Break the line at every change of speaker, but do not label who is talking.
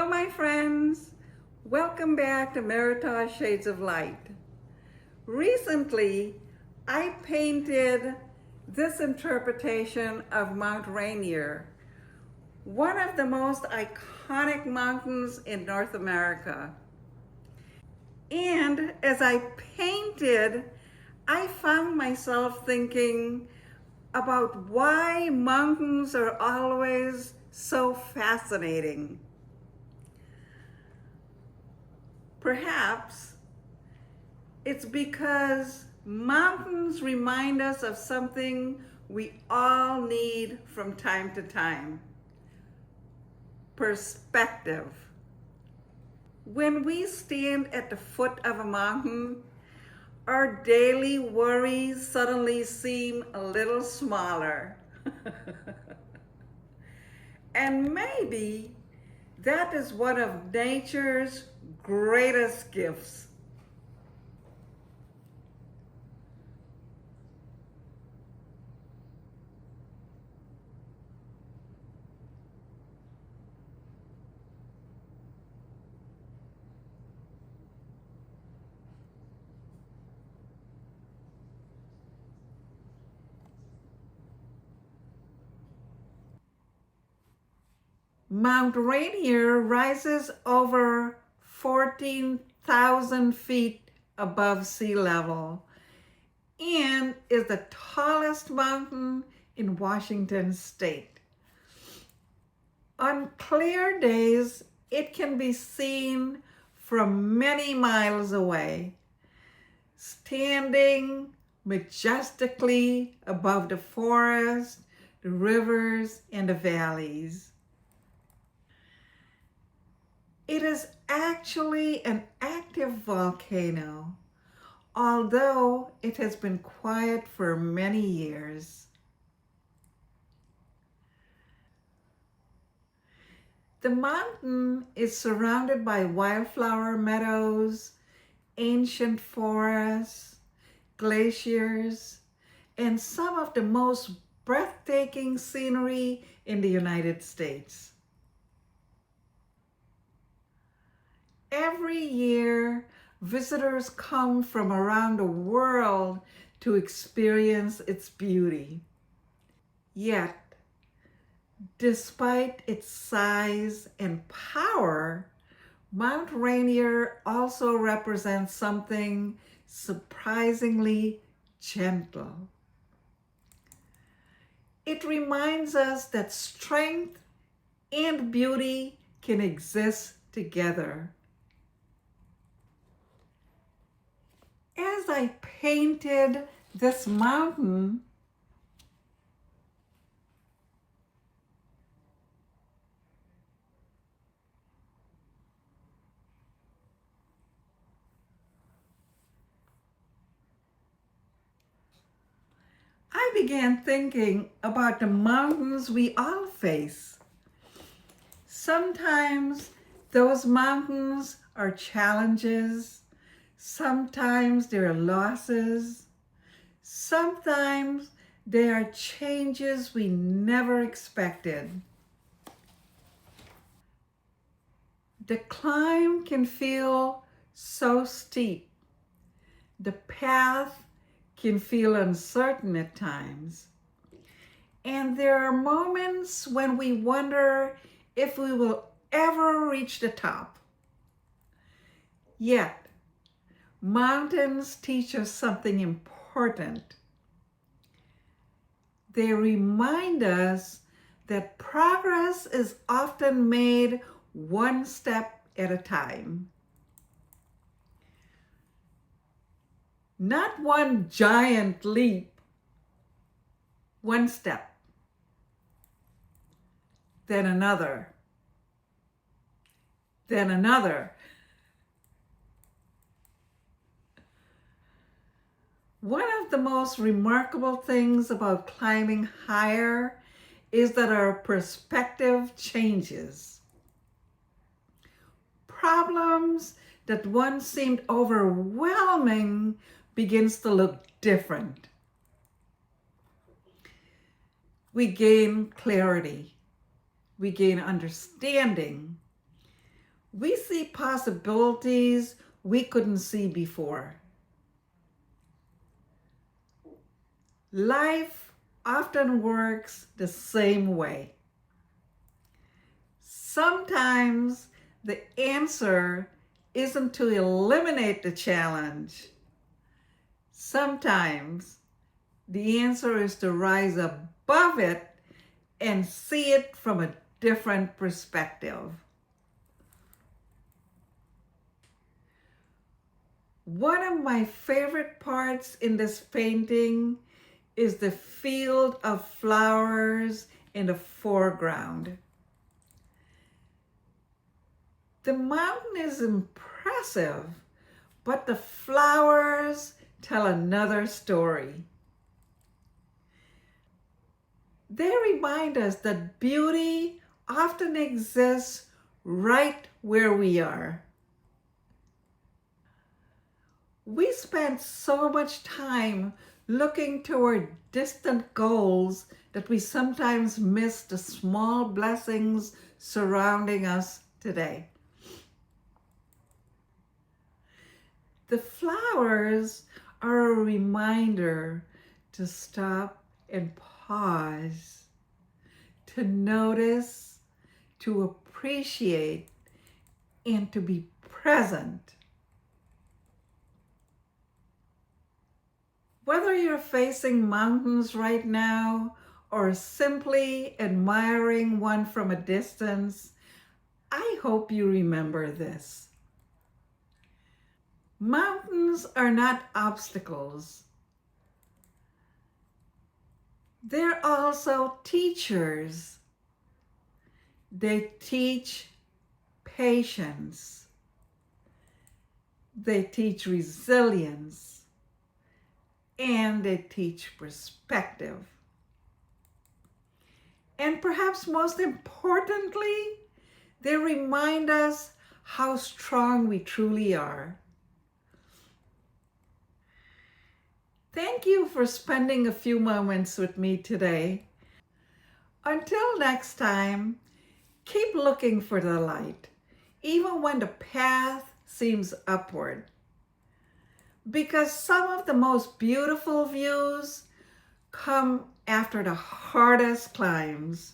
my friends. Welcome back to Meritage Shades of Light. Recently, I painted this interpretation of Mount Rainier, one of the most iconic mountains in North America. And as I painted, I found myself thinking about why mountains are always so fascinating. Perhaps it's because mountains remind us of something we all need from time to time: perspective. When we stand at the foot of a mountain, our daily worries suddenly seem a little smaller. And maybe that is one of nature's greatest gifts. Mount Rainier rises over 14,000 feet above sea level and is the tallest mountain in Washington state. On clear days, it can be seen from many miles away, standing majestically above the forest, the rivers, and the valleys. It is actually an active volcano, although it has been quiet for many years. The mountain is surrounded by wildflower meadows, ancient forests, glaciers, and some of the most breathtaking scenery in the United States. Every year, visitors come from around the world to experience its beauty. Yet, despite its size and power, Mount Rainier also represents something surprisingly gentle. It reminds us that strength and beauty can exist together. As I painted this mountain, I began thinking about the mountains we all face. Sometimes those mountains are challenges. Sometimes there are losses. Sometimes there are changes we never expected. The climb can feel so steep. The path can feel uncertain at times. And there are moments when we wonder if we will ever reach the top. Yet, mountains teach us something important. They remind us that progress is often made one step at a time. Not one giant leap, one step, then another, then another. One of the most remarkable things about climbing higher is that our perspective changes. Problems that once seemed overwhelming begins to look different. We gain clarity, we gain understanding, We see possibilities we couldn't see before. Life often works the same way. Sometimes the answer isn't to eliminate the challenge. Sometimes the answer is to rise above it and see it from a different perspective. One of my favorite parts in this painting is the field of flowers in the foreground. The mountain is impressive, but the flowers tell another story. They remind us that beauty often exists right where we are. We spend so much time looking toward distant goals that we sometimes miss the small blessings surrounding us today. The flowers are a reminder to stop and pause, to notice, to appreciate, and to be present. Whether you're facing mountains right now or simply admiring one from a distance, I hope you remember this. Mountains are not obstacles. They're also teachers. They teach patience. They teach resilience. And they teach perspective. And perhaps most importantly, they remind us how strong we truly are. Thank you for spending a few moments with me today. Until next time, keep looking for the light, even when the path seems upward. Because some of the most beautiful views come after the hardest climbs.